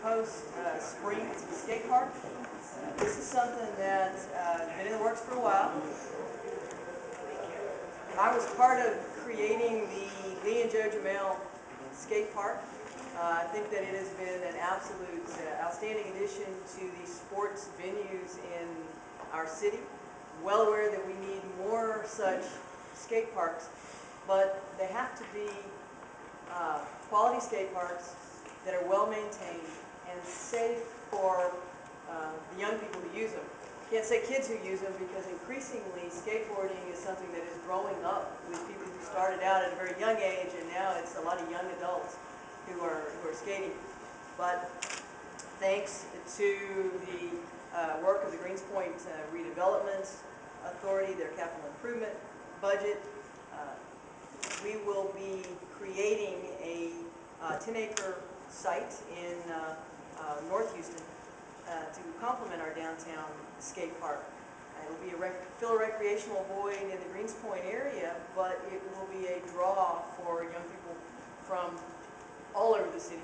host spring skate park. This is something that's been in the works for a while. I was part of creating the Lee and Joe Jamel skate park. I think that it has been an absolute outstanding addition to the sports venues in our city. Well aware that we need more such skate parks, but they have to be quality skate parks that are well maintained and safe for the young people who use them. Can't say kids who use them, because increasingly skateboarding is something that is growing up with people who started out at a very young age, and now it's a lot of young adults who are skating. But thanks to the work of the Greens Point Redevelopment Authority, their capital improvement budget, we will be creating a 10-acre site in North Houston to complement our downtown skate park. It will be fill a recreational void in the Greens Point area, but it will be a draw for young people from all over the city,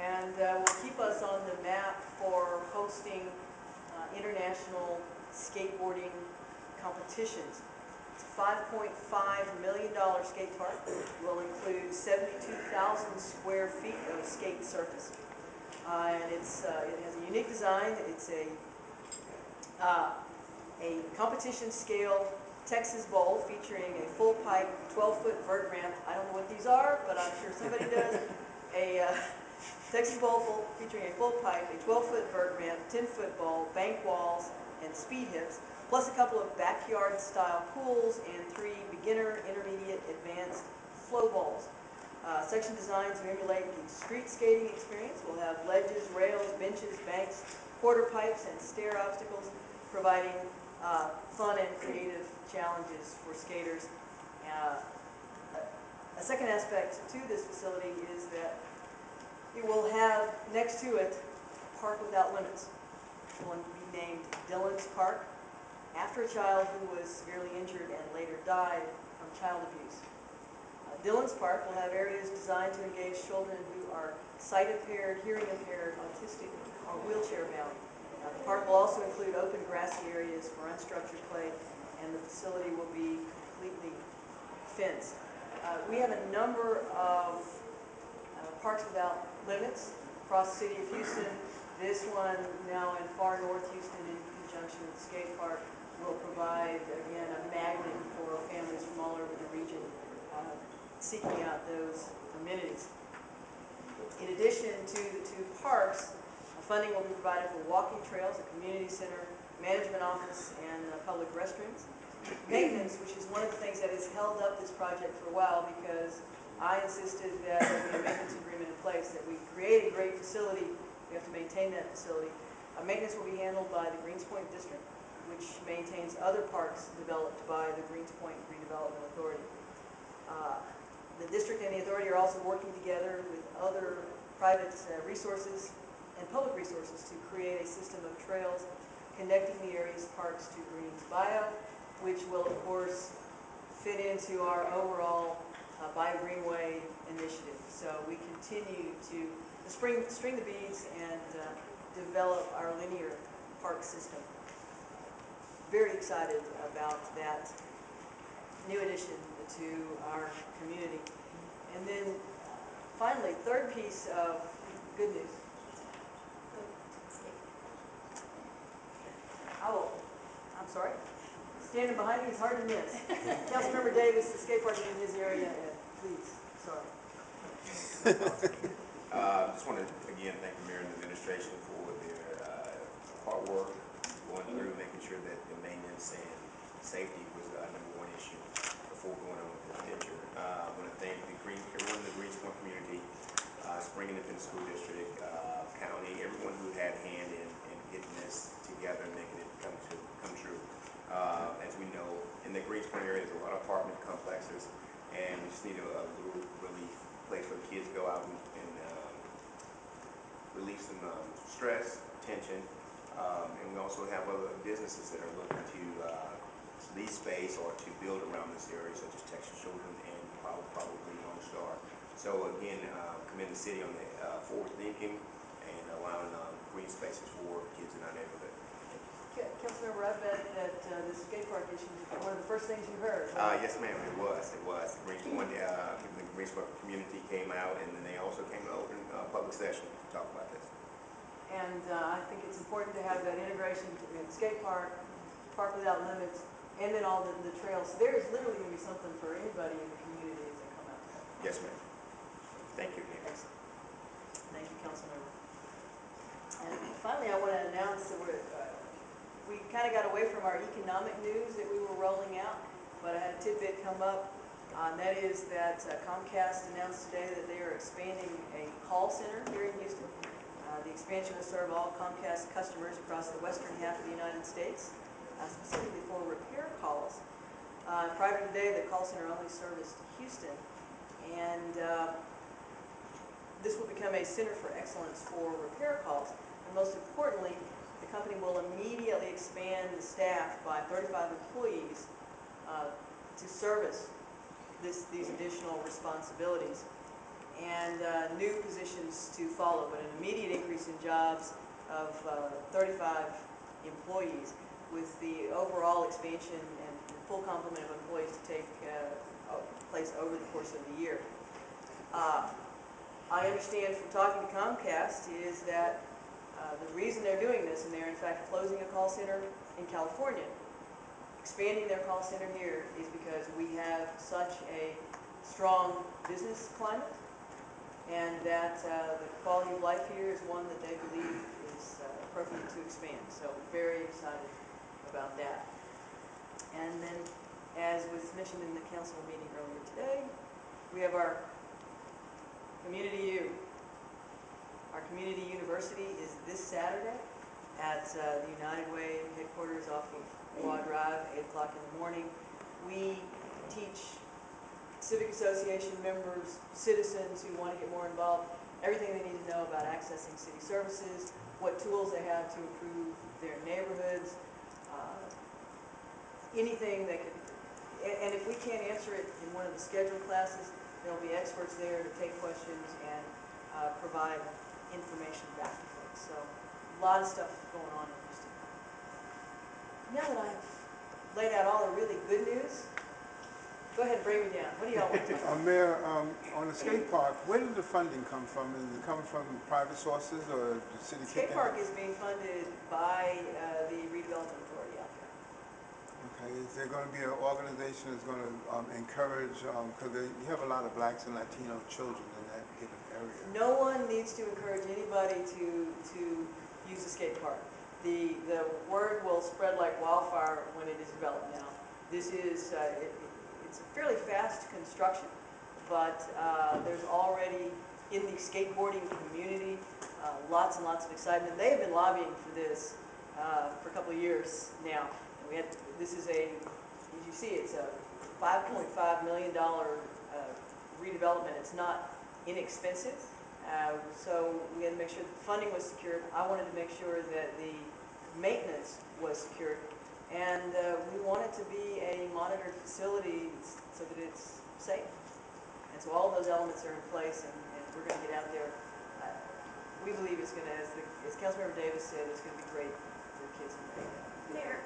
and will keep us on the map for hosting international skateboarding competitions. It's a $5.5 million skate park. It will include 72,000 square feet of skate surface. And it has a unique design. It's a competition scale Texas Bowl featuring a full pipe 12-foot vert ramp. I don't know what these are, but I'm sure somebody does. A Texas Bowl featuring a full pipe, a 12-foot vert ramp, 10-foot ball, bank walls, and speed hips, plus a couple of backyard style pools and 3 beginner, intermediate, advanced flow balls. Section designed to emulate the street skating experience. We'll have ledges, rails, benches, banks, quarter pipes, and stair obstacles, providing fun and creative challenges for skaters. A second aspect to this facility is that it will have next to it a park without limits. It will be named Dillon's Park, after a child who was severely injured and later died from child abuse. Dillon's Park will have areas designed to engage children who are sight impaired, hearing impaired, autistic, or wheelchair bound. The park will also include open grassy areas for unstructured play, and the facility will be completely fenced. We have a number of parks without limits across the city of Houston. This one, now in far north Houston, in conjunction with the skate park, will provide, again, a magnet for families from all over the region seeking out those amenities. In addition to the 2 parks, funding will be provided for walking trails, a community center, management office, and public restrooms. Maintenance, which is one of the things that has held up this project for a while, because I insisted that there be a maintenance agreement in place, that we create a great facility, we have to maintain that facility. Maintenance will be handled by the Greens Point District, which maintains other parks developed by the Greens Point Redevelopment Authority. The district and the authority are also working together with other private resources and public resources to create a system of trails connecting the area's parks to Greens Bio, which will, of course, fit into our overall Bio Greenway initiative. So we continue to string the beads and develop our linear park system. Very excited about that new addition to our community. And then finally, third piece of good news. Oh, I'm sorry. Standing behind me is hard to miss. Councilmember Davis, the skate park is in his area, and please, sorry. Just want to again thank the mayor and the administration for their hard work going through, making sure that the maintenance and safety was #1 issue before going on with this venture. I want to thank everyone in the Greens Point community, Spring Independent School District, county, everyone who had a hand in getting this together and making it come true. As we know, in the Greens Point area, there's a lot of apartment complexes, and we just need a little relief place for the kids to go out and release some stress, tension, and we also have other businesses that are looking to lease space or to build around this area, such as Texas Children and probably Lone Star. So again, commend the city on the forward thinking and allowing clean spaces for kids in our neighborhood. Councilmember, I bet that this skate park issue is one of the first things you heard. Yes, ma'am, it was. The Greensboro community came out, and then they also came to open public session to talk about this. And I think it's important to have that integration in skate park, park without limits, and then all the trails. So there is literally going to be something for anybody in the community as they come out. Yes, ma'am. Thank you again. Excellent. Thank you, Councilmember. And finally, I want to announce that we kind of got away from our economic news that we were rolling out, but I had a tidbit come up. And that is that Comcast announced today that they are expanding a call center here in Houston. The expansion will serve all Comcast customers across the western half of the United States, specifically for repair calls. Prior to today, the call center only serviced Houston, and this will become a center for excellence for repair calls. And most importantly, the company will immediately expand the staff by 35 employees to service these additional responsibilities, and new positions to follow, but an immediate increase in jobs of 35 employees, with the overall expansion and full complement of employees to take place over the course of the year. I understand from talking to Comcast is that the reason they're doing this, and they're in fact closing a call center in California, expanding their call center here, is because we have such a strong business climate, and that the quality of life here is one that they believe is appropriate to expand. So very excited about that. And then, as was mentioned in the council meeting earlier today, we have our Community U. Our community university is this Saturday at the United Way headquarters off of Quad Drive, 8 o'clock in the morning. We teach civic association members, citizens who want to get more involved, everything they need to know about accessing city services, what tools they have to improve their neighborhoods, anything that could, and if we can't answer it in one of the scheduled classes, there'll be experts there to take questions and provide information back to folks. So a lot of stuff going on in Houston. Now that I've laid out all the really good news, go ahead and bring me down. What do y'all want to talk about? Mayor, on the skate park, where did the funding come from? Is it coming from private sources or the city? Skate park is being funded by the redevelopment authority out there. Okay, is there going to be an organization that's going to encourage, because you have a lot of blacks and Latino children in that given area? No one needs to encourage anybody to use the skate park. The word will spread like wildfire when it is developed now. This is, it's a fairly fast construction, but there's already in the skateboarding community lots and lots of excitement. They have been lobbying for this for a couple of years now. We had, this is a, as you see, it's a $5.5 million redevelopment. It's not inexpensive, so we had to make sure that the funding was secured. I wanted to make sure that the maintenance was secured, and we want it to be a monitored facility so that it's safe. And so all of those elements are in place, and we're going to get out there. We believe it's going to, as Councilmember Davis said, it's going to be great for kids in the area. Mayor,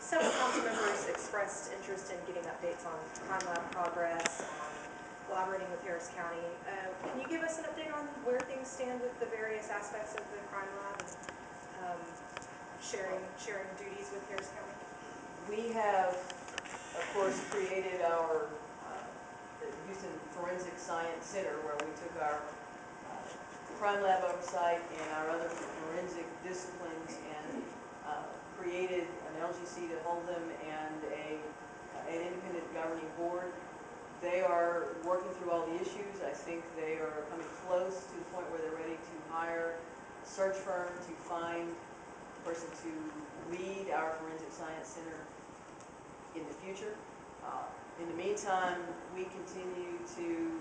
several council members expressed interest in getting updates on crime lab progress, on collaborating with Harris County. Can you give us an update on where things stand with the various aspects of the crime lab and sharing duties with Harris County? We have, of course, created our the Houston Forensic Science Center, where we took our crime lab oversight and our other forensic disciplines and created an LGC to hold them and an independent governing board. They are working through all the issues. I think they are coming close to the point where they're ready to hire a search firm to find a person to lead our Forensic Science Center in the future. In the meantime, we continue to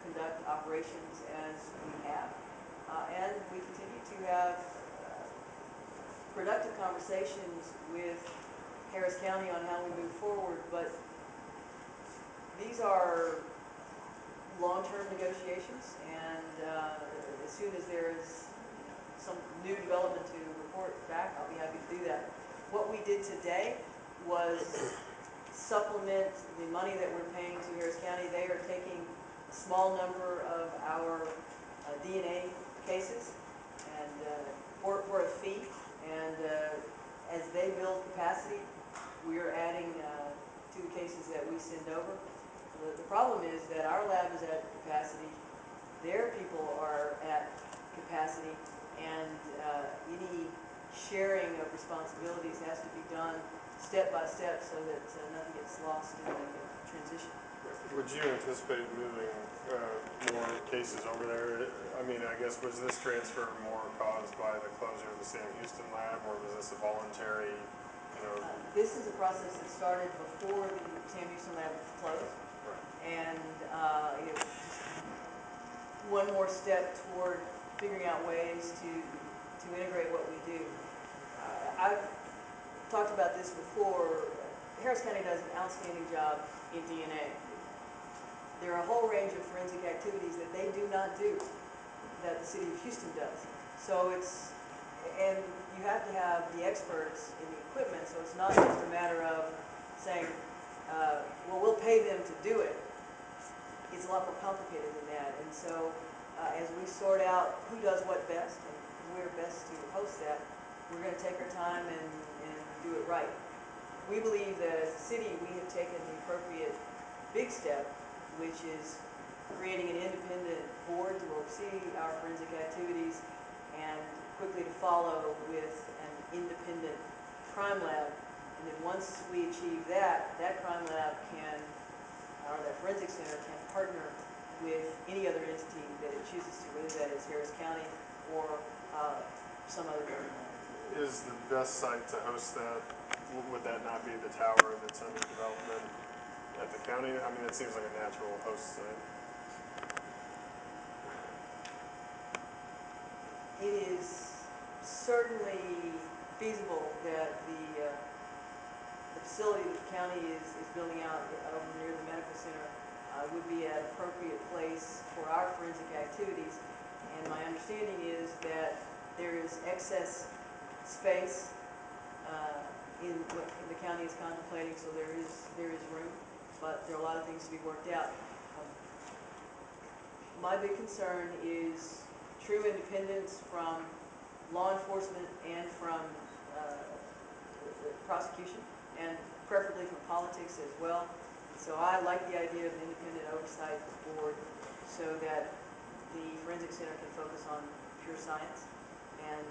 conduct operations as we have, and we continue to have productive conversations with Harris County on how we move forward, but these are long-term negotiations, and as soon as there is some new development to report back, I'll be happy to do that. What we did today was supplement the money that we're paying to Harris County. They are taking a small number of our DNA cases and for a fee. And as they build capacity, we are adding to the cases that we send over. The problem is that our lab is at capacity, their people are at capacity, and any sharing of responsibilities has to be done step by step so that nothing gets lost in the transition. Would you anticipate moving more cases over there? I mean, I guess, was this transfer more caused by the closure of the Sam Houston lab, or was this a voluntary, you know? This is a process that started before the Sam Houston lab closed, and it was just one more step toward figuring out ways to integrate what we do. I've talked about this before. Harris County does an outstanding job in DNA. There are a whole range of forensic activities that they do not do that the city of Houston does. So and you have to have the experts in the equipment, so it's not just a matter of saying, well, we'll pay them to do it. It's a lot more complicated than that. And so as we sort out who does what best, and we're best to host that, we're going to take our time and do it right. We believe that as a city, we have taken the appropriate big step, which is creating an independent board to oversee our forensic activities and quickly to follow with an independent crime lab. And then once we achieve that, that crime lab or that forensic center can partner with any other entity that it chooses to, whether that is Harris County or some other government. Is the best site to host that, would that not be the tower that's under development at the county? I mean, it seems like a natural host site. It is certainly feasible that the facility that the county is building out over near the medical center would be an appropriate place for our forensic activities. And my understanding is that there is excess space in what the county is contemplating, so there is room, but there are a lot of things to be worked out. My big concern is true independence from law enforcement and from the prosecution, and preferably from politics as well. So I like the idea of an independent oversight board so that the forensic center can focus on pure science. And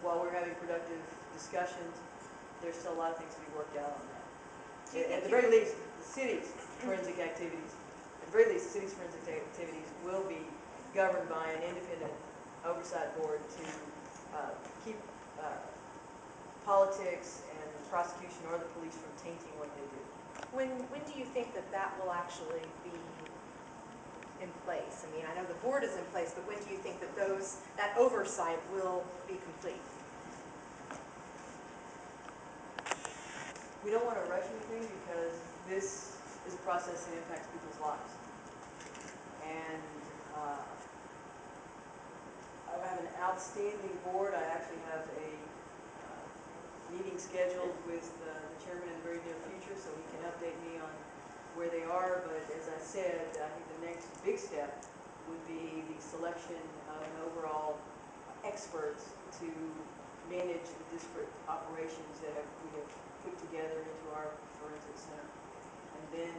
while we're having productive discussions, there's still a lot of things to be worked out on that. At the very least, the city's forensic activities, will be governed by an independent oversight board to keep politics and prosecution or the police from tainting what they do. When do you think that will actually be in place? I mean, I know the board is in place, but when do you think that that oversight will be complete? We don't want to rush anything because this is a process that impacts people's lives. And I have an outstanding board. I actually have a meeting scheduled with the chairman in the very near future so he can update me on where they are. But as I said, I think the next big step would be the selection of an overall experts to manage the disparate operations that we have put together into our forensic center. And then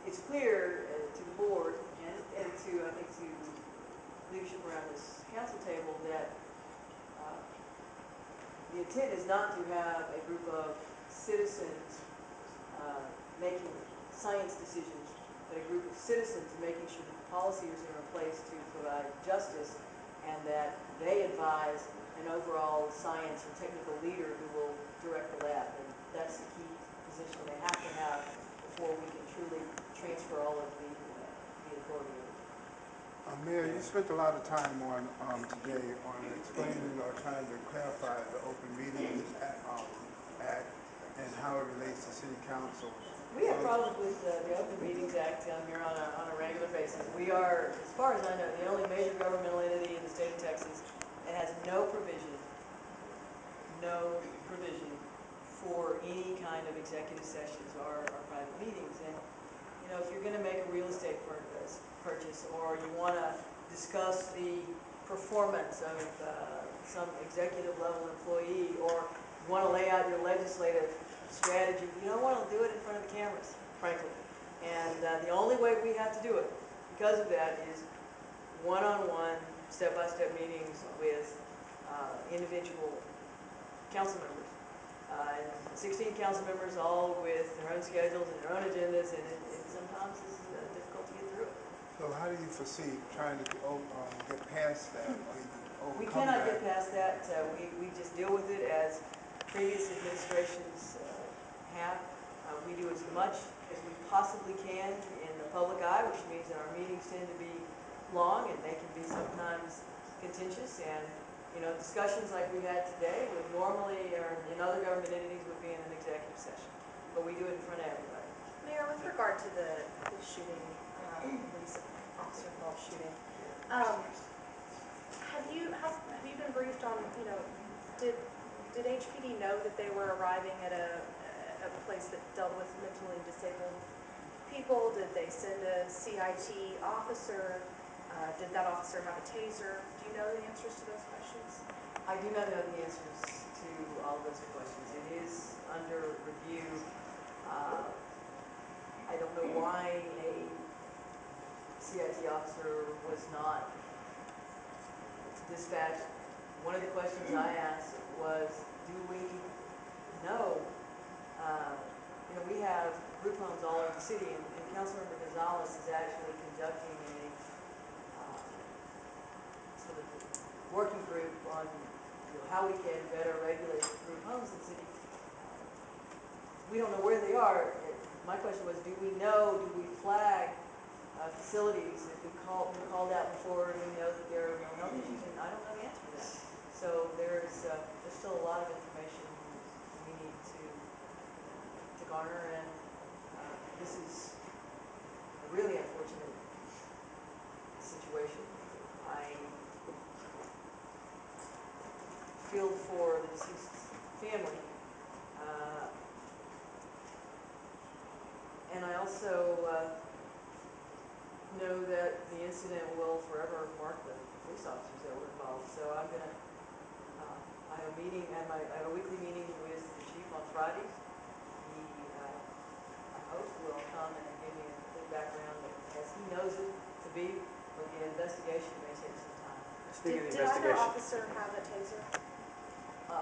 it's clear to the board and to, I think, to leadership around this council table that the intent is not to have a group of citizens making science decisions, but a group of citizens making sure that the policies are in place to provide justice and that they advise an overall science or technical leader who will direct the lab. And that's the key position they have to have before we can truly transfer all of the authority over. Mayor, you spent a lot of time today on explaining or trying to clarify the Open Meetings Act and how it relates to City Council. We have problems with the Open Meetings Act here on a regular basis. We are, as far as I know, the only major governmental entity in the state of executive sessions or private meetings. And, you know, if you're gonna make a real estate purchase, or you wanna discuss the performance of some executive level employee, or you wanna lay out your legislative strategy, you don't wanna do it in front of the cameras, frankly. And the only way we have to do it, because of that, is one-on-one, step-by-step meetings with individual council members. And 16 council members, all with their own schedules and their own agendas, and it sometimes is difficult to get through it. So how do you foresee trying to get past that or even We overcome cannot that? get past that. We just deal with it as previous administrations have. We do as much as we possibly can in the public eye, which means that our meetings tend to be long and they can be sometimes contentious. And, you know, discussions like we had today would normally, or in other government entities, would be in an executive session. But we do it in front of everybody. Mayor, with regard to the shooting, police officer involved shooting, have you been briefed on, you know, did HPD know that they were arriving at a place that dealt with mentally disabled people? Did they send a CIT officer? Did that officer have a taser? Do you know the answers to those questions? I do not know the answers to all those questions. It is under review. I don't know why a CIT officer was not dispatched. One of the questions I asked was, do we know, you know, we have group homes all over the city, and Councilmember Gonzalez is actually conducting a sort of working group on, you know, how we can better regulate group homes in the city. We don't know where they are. My question was, do we know, do we flag facilities if we called out before and we know that there are mental health issues? And I don't know the answer to that. So there's still a lot of information we need to garner, and this is a really unfortunate situation. I feel for the deceased family, and I also know that the incident will forever mark the police officers that were involved. So I'm gonna, I have a meeting, I have a weekly meeting with the chief on Fridays. He, I hope, will come and give me a complete background as he knows it to be, but the investigation may take some time. Speaking of Did either investigation, officer have a taser?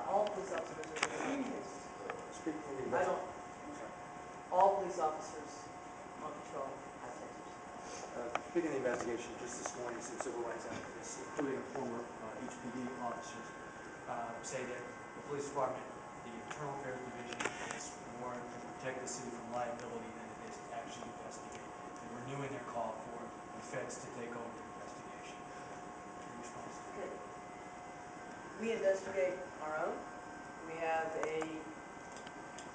All police officers are going to cases. speaking of I don't, sorry. all police officers on patrol have tasers. Speaking of the investigation, just this morning, some civil rights activists, including former HPD officers, say that the police department, the internal affairs division, is more to protect the city from liability than it is to actually investigate. They're renewing their call for the feds to take over the investigation. Your response? Okay. We investigate our own. We have a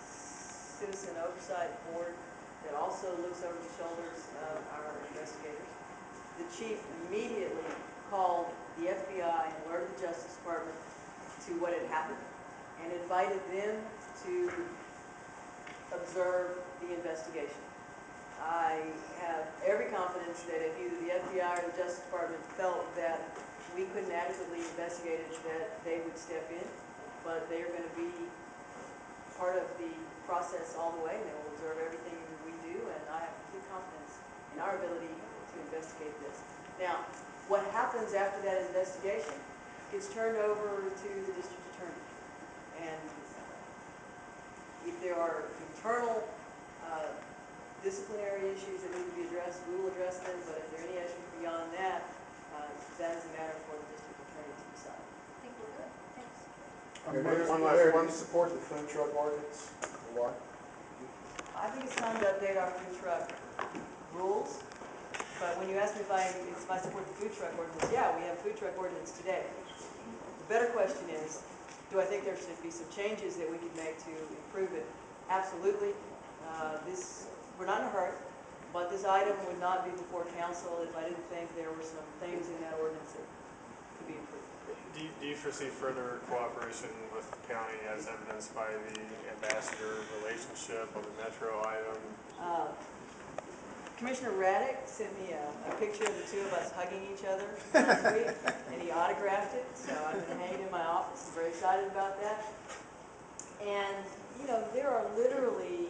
citizen oversight board that also looks over the shoulders of our investigators. The chief immediately called the FBI and alerted the Justice Department to what had happened and invited them to observe the investigation. I have every confidence that if either the FBI or the Justice Department felt that we couldn't adequately investigate it, that they would step in, but they are going to be part of the process all the way. They will observe everything we do, and I have complete confidence in our ability to investigate this. Now, what happens after that investigation gets turned over to the district attorney. And if there are internal disciplinary issues that need to be addressed, we will address them, but if there are any issues beyond that, that is a matter for the district attorney to decide. I think we're good. Thanks. One, support the food truck ordinance, why? I think it's time to update our food truck rules, but when you ask me if I support the food truck ordinance, yeah, we have a food truck ordinance today. The better question is, do I think there should be some changes that we could make to improve it? Absolutely. We're not in a hurry, but this item would not be before council if I didn't think there were some things in that ordinance that could be improved. Do you foresee further cooperation with the county as evidenced by the ambassador relationship on the metro item? Uh, Commissioner Raddick sent me a picture of the two of us hugging each other last week, and he autographed it, so I'm gonna hang it in my office. I'm very excited about that. And, you know, there are literally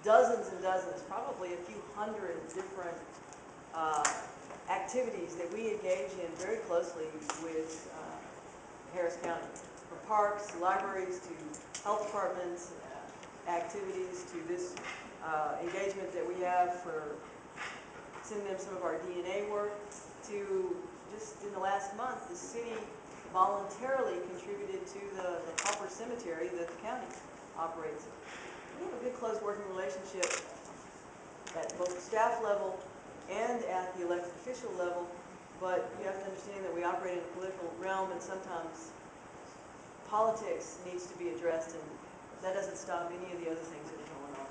dozens and dozens, probably a few hundred different activities that we engage in very closely with Harris County. From parks, libraries, to health departments, activities, to this engagement that we have for sending them some of our DNA work, to just in the last month, the city voluntarily contributed to the pauper cemetery that the county operates. We have a good close working relationship at both the staff level and at the elected official level, but you have to understand that we operate in a political realm, and sometimes politics needs to be addressed, and that doesn't stop any of the other things that are going on.